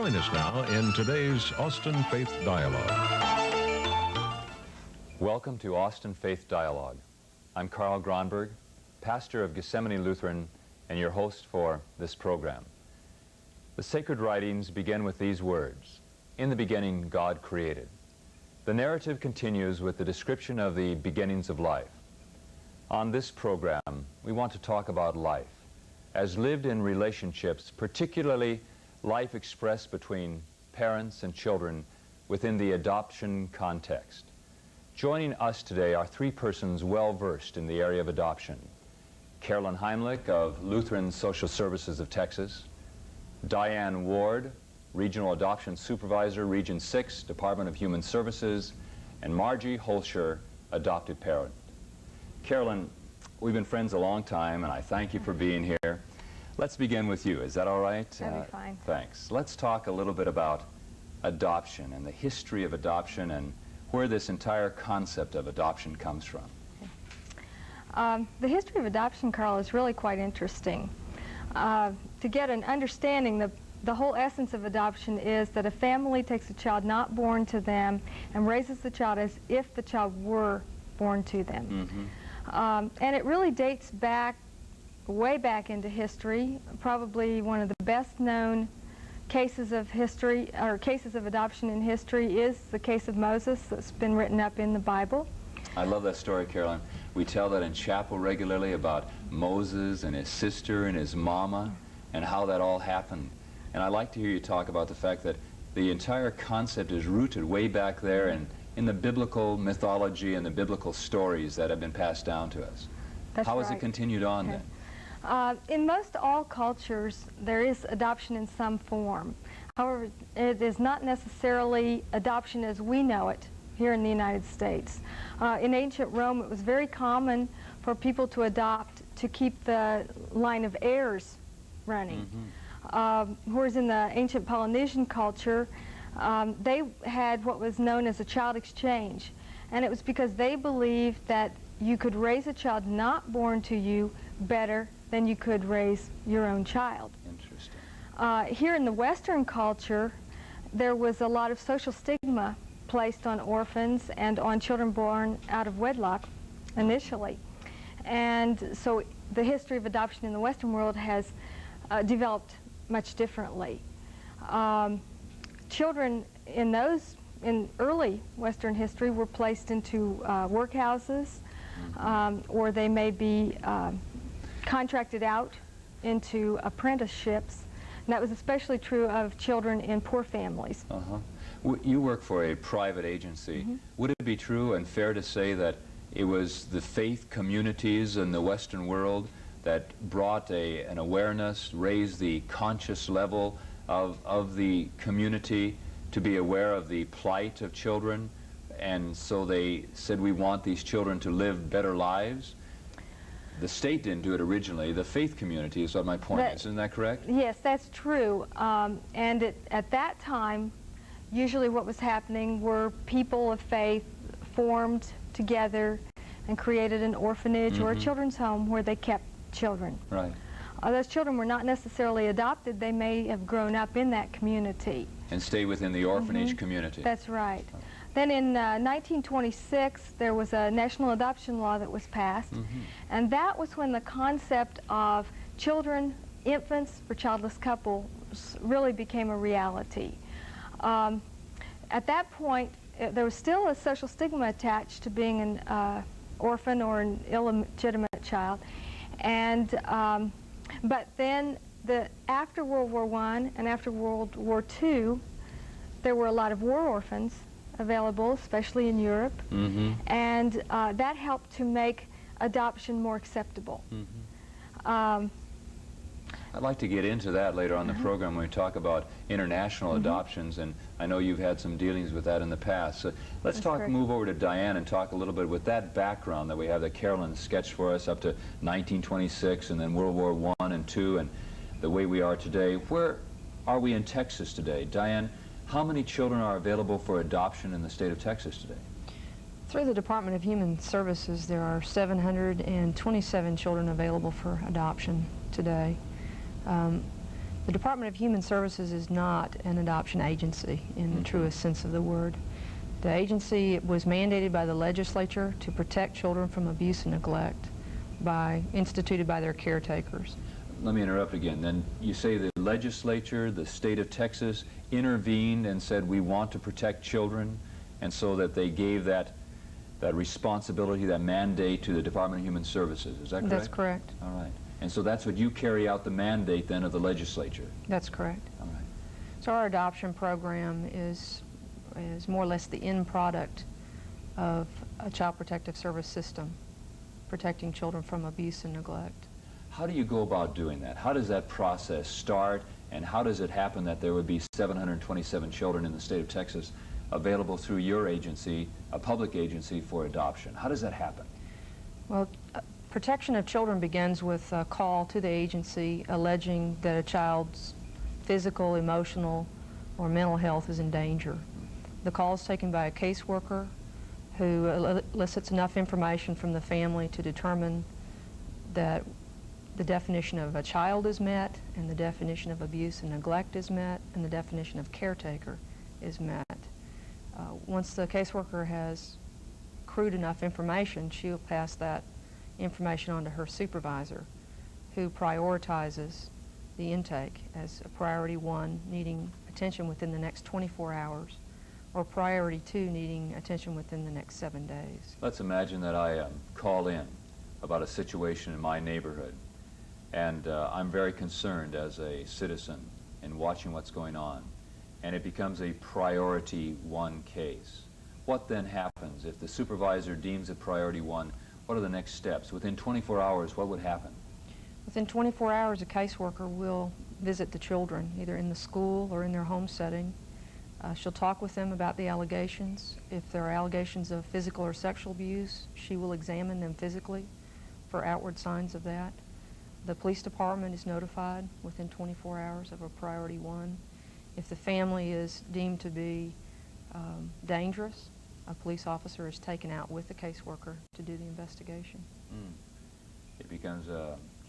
Join us now in today's Austin Faith Dialogue. Welcome to Austin Faith Dialogue. I'm Carl Gronberg, pastor of Gethsemane Lutheran and your host for this program. The sacred writings begin with these words, "In the beginning God created." The narrative continues with the description of the beginnings of life. On this program, we want to talk about life as lived in relationships, particularly life expressed between parents and children within the adoption context. Joining us today are three persons well versed in the area of adoption. Carolyn Heimlich of Lutheran Social Services of Texas, Diane Ward, Regional Adoption Supervisor, Region 6, Department of Human Services, and Margie Holscher, Adopted Parent. Carolyn, we've been friends a long time, and I thank you for being here. Let's begin with you. Is that all right? That'd be fine. Thanks. Let's talk a little bit about adoption and the history of adoption and where this entire concept of adoption comes from. The history of adoption, Carl, is really quite interesting. To get an understanding, the whole essence of adoption is that a family takes a child not born to them and raises the child as if the child were born to them. And it really dates back, way back into history. Probably one of the best known cases of history, or cases of adoption in history, is the case of Moses that's been written up in the Bible. I love that story, Carolyn. We tell that in chapel regularly about Moses and his sister and his mama and how that all happened. And I like to hear you talk about the fact that the entire concept is rooted way back there and in the biblical mythology and the biblical stories that have been passed down to us. That's How has right. it continued on then? In most all cultures, there is adoption in some form. However, it is not necessarily adoption as we know it here in the United States. In ancient Rome, it was very common for people to adopt to keep the line of heirs running. Whereas in the ancient Polynesian culture, they had what was known as a child exchange. And it was because they believed that you could raise a child not born to you better than you could raise your own child. Interesting. Here in the Western culture, there was a lot of social stigma placed on orphans and on children born out of wedlock initially. And so the history of adoption in the Western world has developed much differently. Children in early Western history were placed into workhouses, or they may be contracted out into apprenticeships. And that was especially true of children in poor families. You work for a private agency. Would it be true and fair to say that it was the faith communities in the Western world that brought an awareness, raised the conscious level of the community to be aware of the plight of children, and so they said, we want these children to live better lives? The state didn't do it originally. The faith community is what my point is. Isn't that correct? Yes, that's true. And at that time, usually what was happening were people of faith formed together and created an orphanage or a children's home where they kept children. Right. Those children were not necessarily adopted. They may have grown up in that community. And stay within the orphanage community. That's right. Then in 1926, there was a national adoption law that was passed, and that was when the concept of children, infants, or childless couples really became a reality. At that point, there was still a social stigma attached to being an orphan or an illegitimate child, and but then after World War I and after World War II, there were a lot of war orphans available, especially in Europe, and that helped to make adoption more acceptable. I'd like to get into that later on the program when we talk about international adoptions, and I know you've had some dealings with that in the past. So let's move over to Diane and talk a little bit with that background that we have that Carolyn sketched for us up to 1926 and then World War I and II and the way we are today. Where are we in Texas today? Diane, how many children are available for adoption in the state of Texas today? Through the Department of Human Services, there are 727 children available for adoption today. The Department of Human Services is not an adoption agency in the truest sense of the word. The agency was mandated by the legislature to protect children from abuse and neglect instituted by their caretakers. Let me interrupt again. Then you say the legislature, the state of Texas, intervened and said we want to protect children, and so that they gave that responsibility, that mandate to the Department of Human Services. Is that correct? That's correct. All right. And so that's what you carry out, the mandate then of the legislature. That's correct. All right. So our adoption program is more or less the end product of a child protective service system, protecting children from abuse and neglect. How do you go about doing that? How does that process start, and how does it happen that there would be 727 children in the state of Texas available through your agency, a public agency, for adoption? How does that happen? Well, protection of children begins with a call to the agency alleging that a child's physical, emotional, or mental health is in danger. The call is taken by a caseworker who elicits enough information from the family to determine that the definition of a child is met, and the definition of abuse and neglect is met, and the definition of caretaker is met. Once the caseworker has accrued enough information, she'll pass that information on to her supervisor, who prioritizes the intake as a priority 1, needing attention within the next 24 hours, or priority 2, needing attention within the next 7 days. Let's imagine that I call in about a situation in my neighborhood, and I'm very concerned as a citizen in watching what's going on, and it becomes a priority 1 case. What then happens if the supervisor deems it priority 1? What are the next steps? Within 24 hours, what would happen? Within 24 hours, a caseworker will visit the children, either in the school or in their home setting. She'll talk with them about the allegations. If there are allegations of physical or sexual abuse, she will examine them physically for outward signs of that. The police department is notified within 24 hours of a priority 1. If the family is deemed to be dangerous, a police officer is taken out with the caseworker to do the investigation. It becomes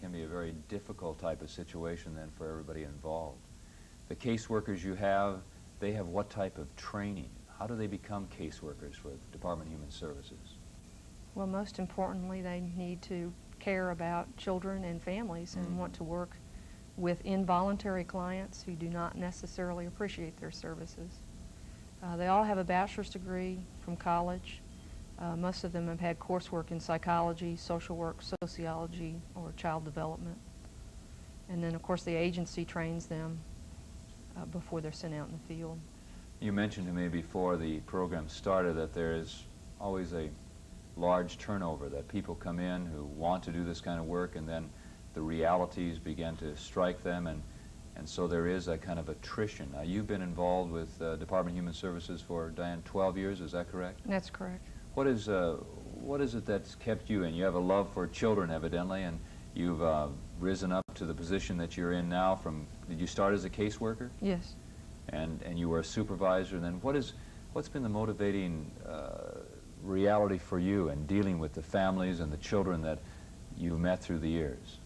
can be a very difficult type of situation then for everybody involved. The caseworkers you have, they have what type of training? How do they become caseworkers for the Department of Human Services? Well, most importantly, they need to care about children and families and want to work with involuntary clients who do not necessarily appreciate their services. They all have a bachelor's degree from college. Most of them have had coursework in psychology, social work, sociology, or child development. And then, of course, the agency trains them before they're sent out in the field. You mentioned to me before the program started that there is always a large turnover, that people come in who want to do this kind of work, and then the realities begin to strike them, and so there is a kind of attrition. Now, you've been involved with Department of Human Services for, Diane, 12 years, is that correct? That's correct. What is it that's kept you in? You have a love for children, evidently, and you've risen up to the position that you're in now from, did you start as a caseworker? Yes. And you were a supervisor, and then what's been the motivating reality for you in dealing with the families and the children that you've met through the years?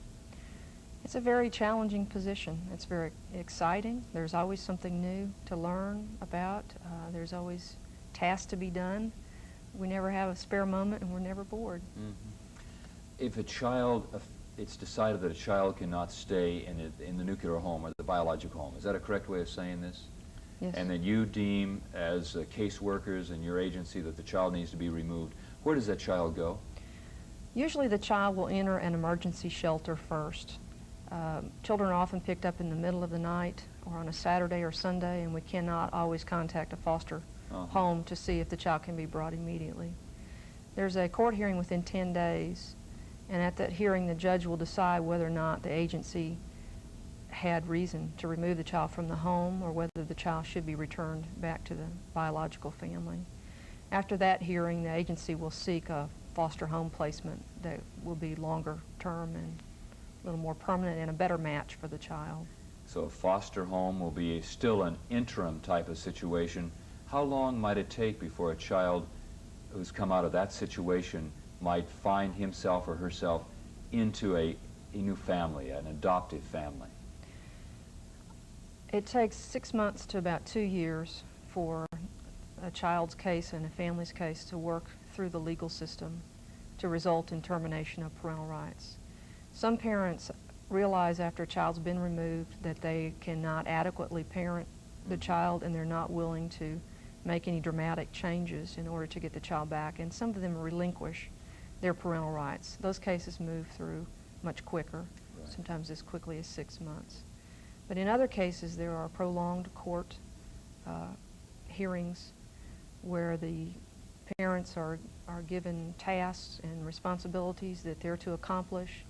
It's a very challenging position. It's very exciting. There's always something new to learn about. There's always tasks to be done. We never have a spare moment, and we're never bored. If a child, it's decided that a child cannot stay in the nuclear home or the biological home, is that a correct way of saying this? Yes. And then you deem as caseworkers in your agency that the child needs to be removed. Where does that child go? Usually the child will enter an emergency shelter first. Children are often picked up in the middle of the night or on a Saturday or Sunday, and we cannot always contact a foster home to see if the child can be brought immediately. There's a court hearing within 10 days, and at that hearing the judge will decide whether or not the agency had reason to remove the child from the home or whether the child should be returned back to the biological family. After that hearing, the agency will seek a foster home placement that will be longer term and a little more permanent and a better match for the child. So a foster home will be still an interim type of situation. How long might it take before a child who's come out of that situation might find himself or herself into a new family, an adoptive family? It takes 6 months to about 2 years for a child's case and a family's case to work through the legal system to result in termination of parental rights. Some parents realize after a child's been removed that they cannot adequately parent the child, and they're not willing to make any dramatic changes in order to get the child back, and some of them relinquish their parental rights. Those cases move through much quicker, sometimes as quickly as 6 months. But in other cases, there are prolonged court hearings where the parents are given tasks and responsibilities that they're to accomplish,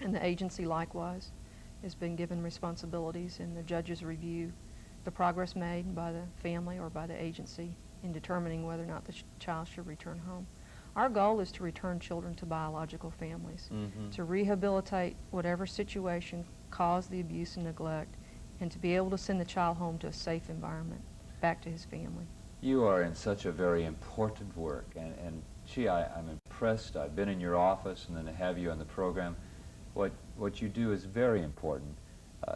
and the agency likewise has been given responsibilities, and the judges review the progress made by the family or by the agency in determining whether or not the child should return home. Our goal is to return children to biological families, to rehabilitate whatever situation caused the abuse and neglect, and to be able to send the child home to a safe environment, back to his family. You are in such a very important work, and gee, I'm impressed. I've been in your office, and then to have you on the program. What you do is very important.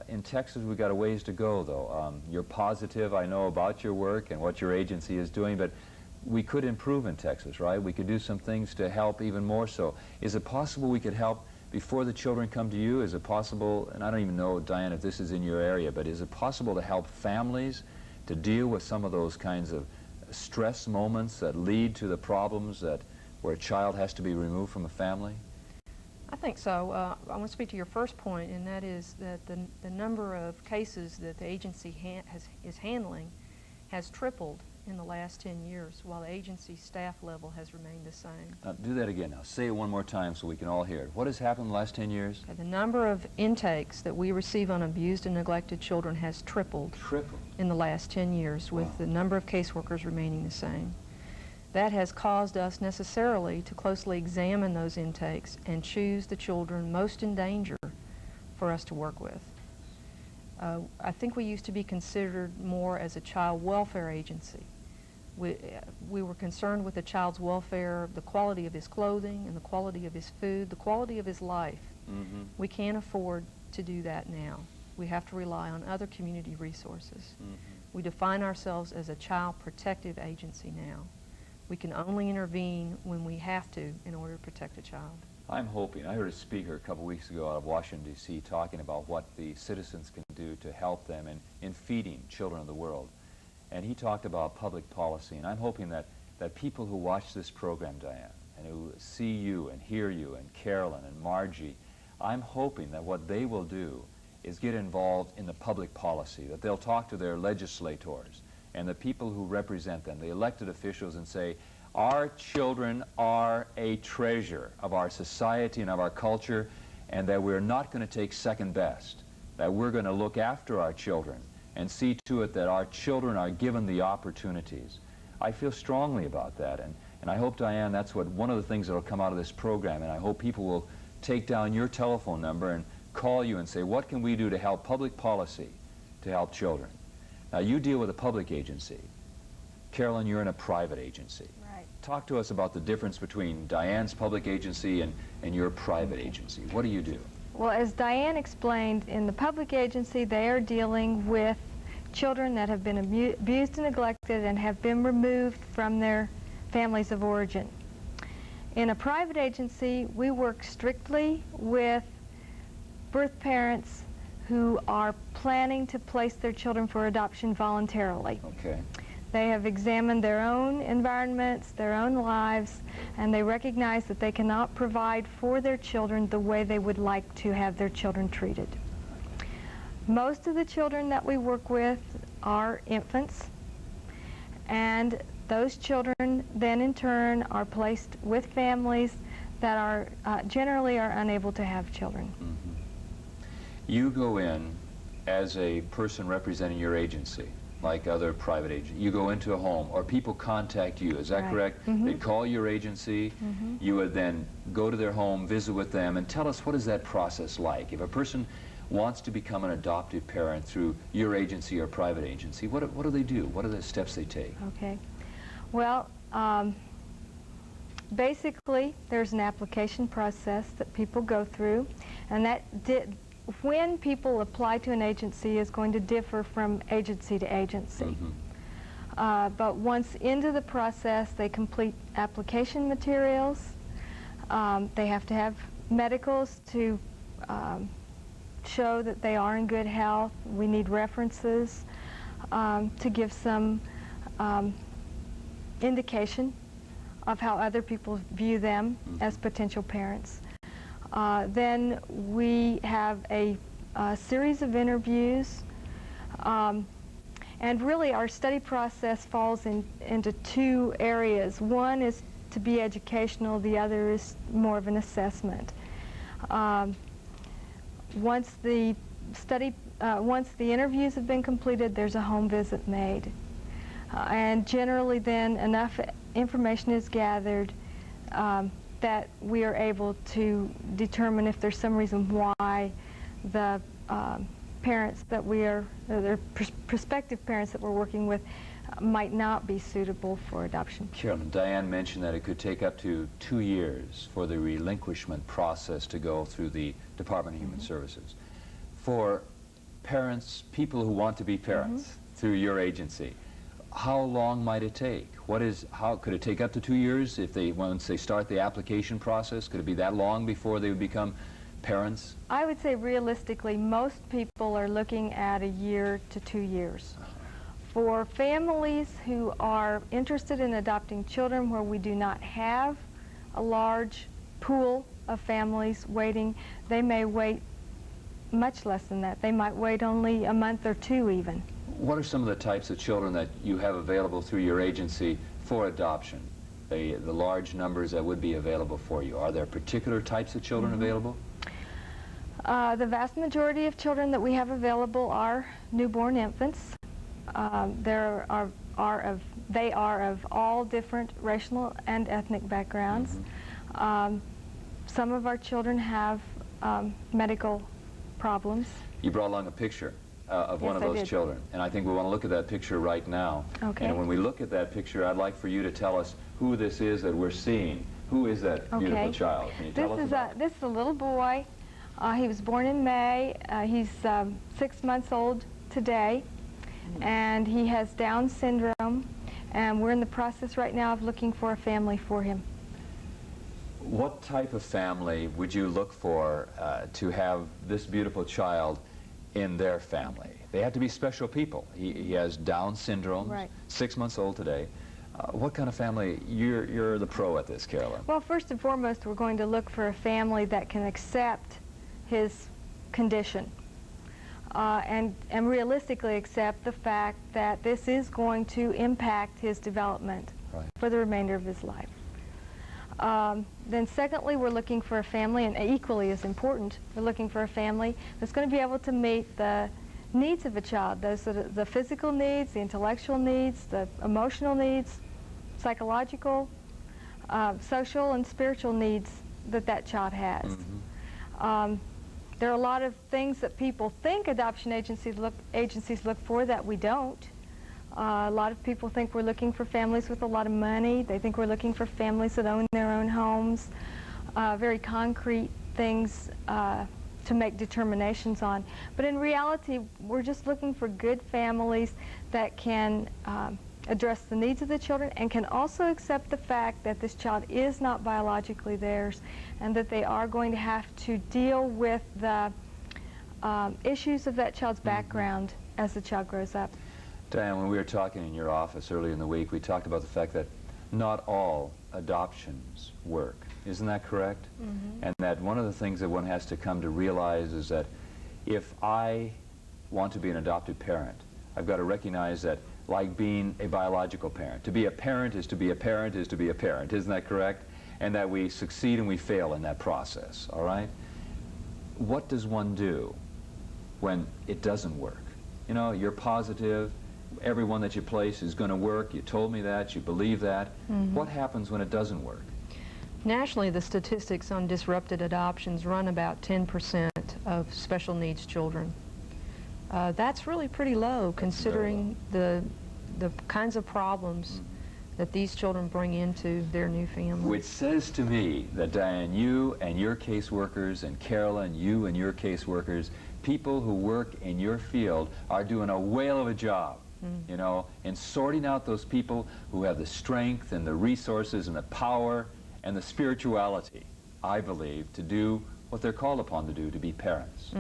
In Texas, we've got a ways to go, though. You're positive, I know, about your work and what your agency is doing, but we could improve in Texas, right? We could do some things to help even more so. Is it possible we could help before the children come to you? Is it possible, and I don't even know, Diane, if this is in your area, but is it possible to help families to deal with some of those kinds of stress moments that lead to the problems where a child has to be removed from a family? I think so. I want to speak to your first point, and that is that the number of cases that the agency is handling has tripled in the last 10 years, while the agency staff level has remained the same. Do that again now. Say it one more time so we can all hear it. What has happened in the last 10 years? The number of intakes that we receive on abused and neglected children has tripled in the last 10 years, with the number of caseworkers remaining the same. That has caused us necessarily to closely examine those intakes and choose the children most in danger for us to work with. I think we used to be considered more as a child welfare agency. We were concerned with the child's welfare, the quality of his clothing and the quality of his food, the quality of his life. We can't afford to do that now. We have to rely on other community resources. We define ourselves as a child protective agency now. We can only intervene when we have to in order to protect a child. I'm hoping, I heard a speaker a couple weeks ago out of Washington, D.C. talking about what the citizens can do to help them in feeding children of the world. And he talked about public policy, and I'm hoping that people who watch this program, Diane, and who see you and hear you and Carolyn and Margie, I'm hoping that what they will do is get involved in the public policy, that they'll talk to their legislators and the people who represent them, the elected officials, and say, our children are a treasure of our society and of our culture, and that we're not going to take second best, that we're going to look after our children and see to it that our children are given the opportunities. I feel strongly about that, and I hope, Diane, that's one of the things that will come out of this program, and I hope people will take down your telephone number and call you and say, what can we do to help public policy to help children? Now, you deal with a public agency. Carolyn, you're in a private agency. Right. Talk to us about the difference between Diane's public agency and your private agency. What do you do? Well, as Diane explained, in the public agency, they are dealing with children that have been abused and neglected and have been removed from their families of origin. In a private agency, we work strictly with birth parents who are planning to place their children for adoption voluntarily. Okay. They have examined their own environments, their own lives, and they recognize that they cannot provide for their children the way they would like to have their children treated. Most of the children that we work with are infants, and those children then in turn are placed with families that are generally are unable to have children. You go in as a person representing your agency, like other private agents. You go into a home, or people contact you, is that Right. correct? They call your agency, you would then go to their home, visit with them, and tell us, what is that process like? If a person wants to become an adoptive parent through your agency or private agency, what do they do? What are the steps they take? Okay. Well, basically, there's an application process that people go through, and that when people apply to an agency is going to differ from agency to agency. But once into the process, they complete application materials. They have to have medicals to show that they are in good health. We need references to give some indication of how other people view them as potential parents. Then we have a series of interviews, and really our study process falls into two areas. One is to be educational, the other is more of an assessment. Once the interviews have been completed, there's a home visit made. And generally then enough information is gathered that we are able to determine if there's some reason why the parents that we are, the prospective parents that we're working with might not be suitable for adoption. Carolyn, Diane mentioned that it could take up to 2 years for the relinquishment process to go through the Department of Human Services. For parents, people who want to be parents through your agency, how long might it take? How could it take up to 2 years if once they start the application process? Could it be that long before they would become parents? I would say realistically, most people are looking at 1 year to 2 years. For families who are interested in adopting children where we do not have a large pool of families waiting, they may wait much less than that. They might wait only a month or 2 even. What are some of the types of children that you have available through your agency for adoption? The large numbers that would be available for you. Are there particular types of children available? The vast majority of children that we have available are newborn infants. They are of all different racial and ethnic backgrounds. Some of our children have medical problems. You brought along a picture of one of Yes, I those did. children, and I think we want to look at that picture right now. Okay. And when we look at that picture, I'd like for you to tell us who this is that we're seeing. Who is that beautiful child? Can you tell us about it? This is a little boy. He was born in May. He's 6 months old today, and he has Down syndrome, and we're in the process right now of looking for a family for him. What type of family would you look for to have this beautiful child in their family? They have to be special people. He has Down syndrome, Right. 6 months old today. What kind of family? You're the pro at this, Carolyn. Well, first and foremost, we're going to look for a family that can accept his condition and realistically accept the fact that this is going to impact his development for the remainder of his life. Then secondly, we're looking for a family, and equally as important, we're looking for a family that's going to be able to meet the needs of a child, those are the physical needs, the intellectual needs, the emotional needs, psychological, social and spiritual needs that child has. There are a lot of things that people think adoption agencies look for that we don't. A lot of people think we're looking for families with a lot of money. They think we're looking for families that own their own homes. Very concrete things to make determinations on. But in reality, we're just looking for good families that can address the needs of the children and can also accept the fact that this child is not biologically theirs and that they are going to have to deal with the issues of that child's background as the child grows up. Diane, when we were talking in your office earlier in the week, we talked about the fact that not all adoptions work. Isn't that correct? And that one of the things that one has to come to realize is that if I want to be an adopted parent, I've got to recognize that, like being a biological parent, to be a parent is to be a parent is to be a parent. Isn't that correct? And that we succeed and we fail in that process, all right? What does one do when it doesn't work? You know, you're positive, everyone that you place is going to work, you told me that, you believe that. What happens when it doesn't work? Nationally, the statistics on disrupted adoptions run about 10% of special needs children. That's really pretty low considering the kinds of problems that these children bring into their new family. Which says to me that, Diane, you and your caseworkers, and Carolyn, you and your caseworkers, people who work in your field are doing a whale of a job, you know, in sorting out those people who have the strength and the resources and the power and the spirituality, I believe, to do what they're called upon to do, to be parents.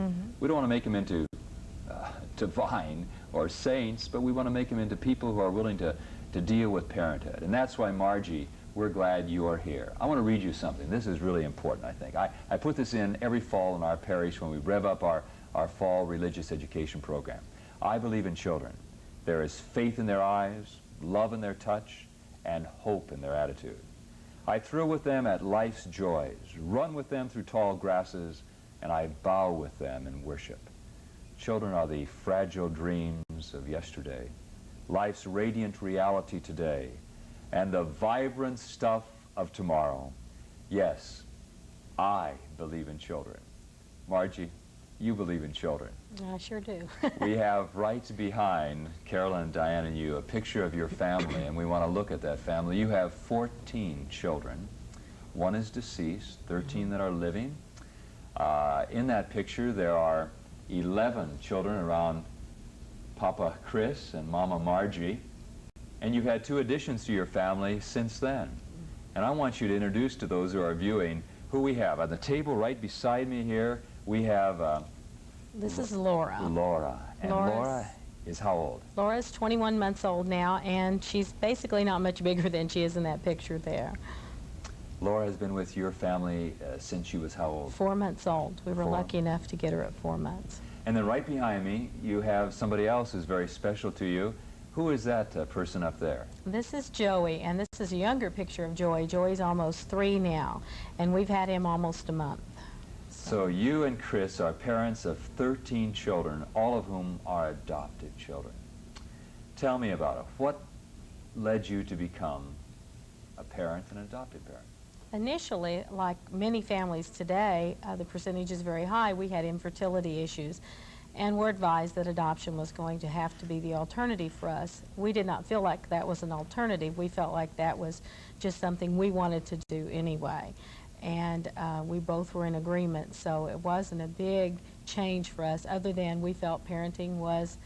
We don't want to make them into divine or saints, but we want to make them into people who are willing to deal with parenthood. And that's why, Margie, we're glad you're here. I want to read you something. This is really important, I think. I put this in every fall in our parish when we rev up our fall religious education program. I believe in children. There is faith in their eyes, love in their touch, and hope in their attitude. I thrill with them at life's joys, run with them through tall grasses, and I bow with them in worship. Children are the fragile dreams of yesterday, life's radiant reality today, and the vibrant stuff of tomorrow. Yes, I believe in children. Margie, you believe in children. I sure do. We have right behind Carolyn and Diane and you a picture of your family, and we want to look at that family. You have 14 children. One is deceased, 13 that are living. In that picture there are 11 children around Papa Chris and Mama Margie, and you've had 2 additions to your family since then. And I want you to introduce to those who are viewing who we have. On the table right beside me here, we have This is Laura. Laura. And Laura is how old? Laura's 21 months old now, and she's basically not much bigger than she is in that picture there. Laura has been with your family since she was how old? 4 months old. We were 4. lucky enough to get her at 4 months. And then right behind me, you have somebody else who's very special to you. Who is that person up there? This is Joey, and this is a younger picture of Joey. Joey's almost 3 now, and we've had him almost a month. So you and Chris are parents of 13 children, all of whom are adopted children. Tell me about it. What led you to become a parent, an adopted parent? Initially, like many families today, the percentage is very high. We had infertility issues, and were advised that adoption was going to have to be the alternative for us. We did not feel like that was an alternative. We felt like that was just something we wanted to do anyway. And we both were in agreement, so it wasn't a big change for us, other than we felt parenting was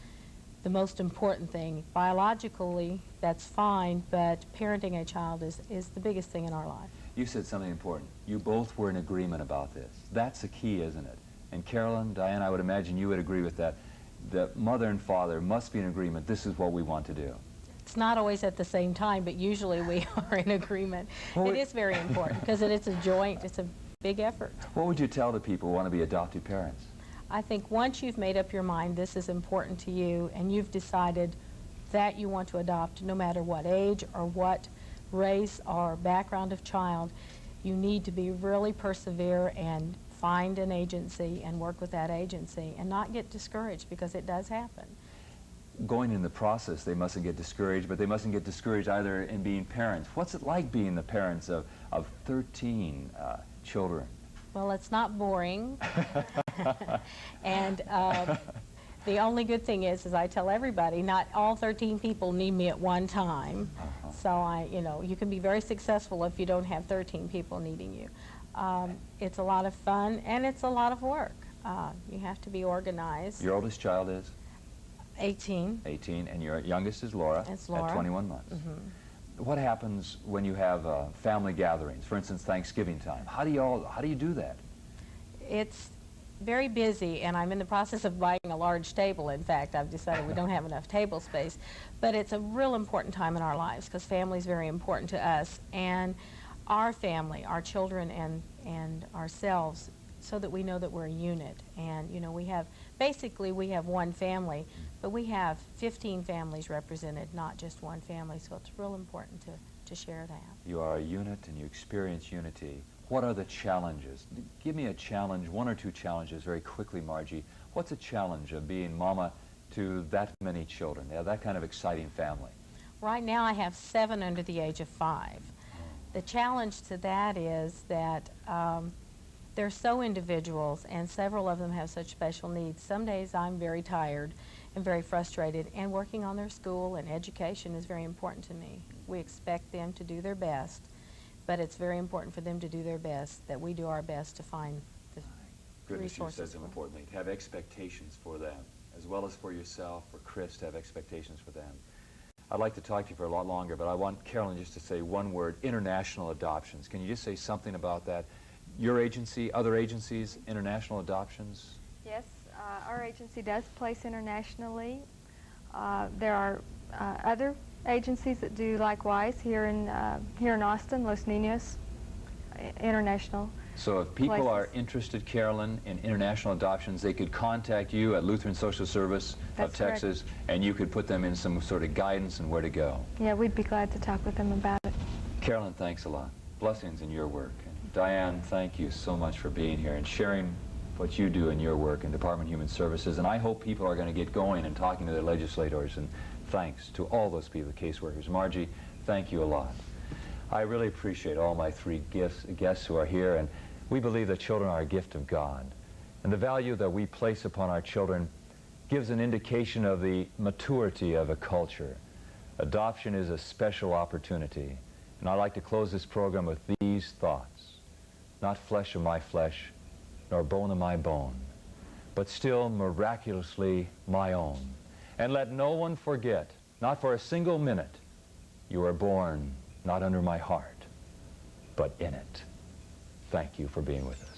the most important thing. Biologically, that's fine, but parenting a child is the biggest thing in our life. You said something important. You both were in agreement about this. That's the key, isn't it? And Carolyn, Diane, I would imagine you would agree with that. The mother and father must be in agreement. This is what we want to do. It's not always at the same time, but usually we are in agreement. Well, it is very important because it's a joint, it's a big effort. What would you tell the people who want to be adopted parents? I think once you've made up your mind this is important to you and you've decided that you want to adopt, no matter what age or what race or background of child, you need to be really persevere and find an agency and work with that agency and not get discouraged, because it does happen. Going in the process, they mustn't get discouraged, but they mustn't get discouraged either in being parents. What's it like being the parents of 13 children? Well, it's not boring. And the only good thing is I tell everybody, not all 13 people need me at one time. So you can be very successful if you don't have 13 people needing you. It's a lot of fun, and it's a lot of work. You have to be organized. Your oldest child is? 18. 18, and your youngest is Laura, It's Laura. at 21 months. What happens when you have family gatherings, for instance, Thanksgiving time? How do you do that? It's very busy, and I'm in the process of buying a large table. In fact, I've decided we don't have enough table space. But it's a real important time in our lives, because family is very important to us. And our family, our children and ourselves, so that we know that we're a unit. And we have one family, but we have 15 families represented, not just one family. So it's real important to share that. You are a unit and you experience unity. What are the challenges? Give me a challenge, 1 or 2 challenges very quickly, Margie. What's a challenge of being mama to that many children, that kind of exciting family? Right now I have 7 under the age of 5. The challenge to that is that they're so individuals, and several of them have such special needs. Some days I'm very tired, and very frustrated, and working on their school and education is very important to me. We expect them to do their best, but it's very important for them to do their best, that we do our best to find the Goodness, you resources said for them. importantly, to have expectations for them, as well as for yourself, for Chris to have expectations for them. I'd like to talk to you for a lot longer, but I want Carolyn just to say one word: international adoptions. Can you just say something about that? Your agency, other agencies, international adoptions? Yes, our agency does place internationally. There are other agencies that do likewise here in Austin, Los Niños International. So if people are places. interested, Carolyn, in international adoptions, they could contact you at Lutheran Social Service That's of correct. Texas, and you could put them in some sort of guidance on where to go. Yeah, we'd be glad to talk with them about it. Carolyn, thanks a lot. Blessings in your work. And Diane, thank you so much for being here and sharing what you do in your work in Department of Human Services. And I hope people are going to get going and talking to their legislators. And thanks to all those people, the caseworkers. Margie, thank you a lot. I really appreciate all my three guests who are here. And we believe that children are a gift of God. And the value that we place upon our children gives an indication of the maturity of a culture. Adoption is a special opportunity. And I'd like to close this program with these thoughts. Not flesh of my flesh, nor bone of my bone, but still miraculously my own. And let no one forget, not for a single minute, you are born not under my heart, but in it. Thank you for being with us.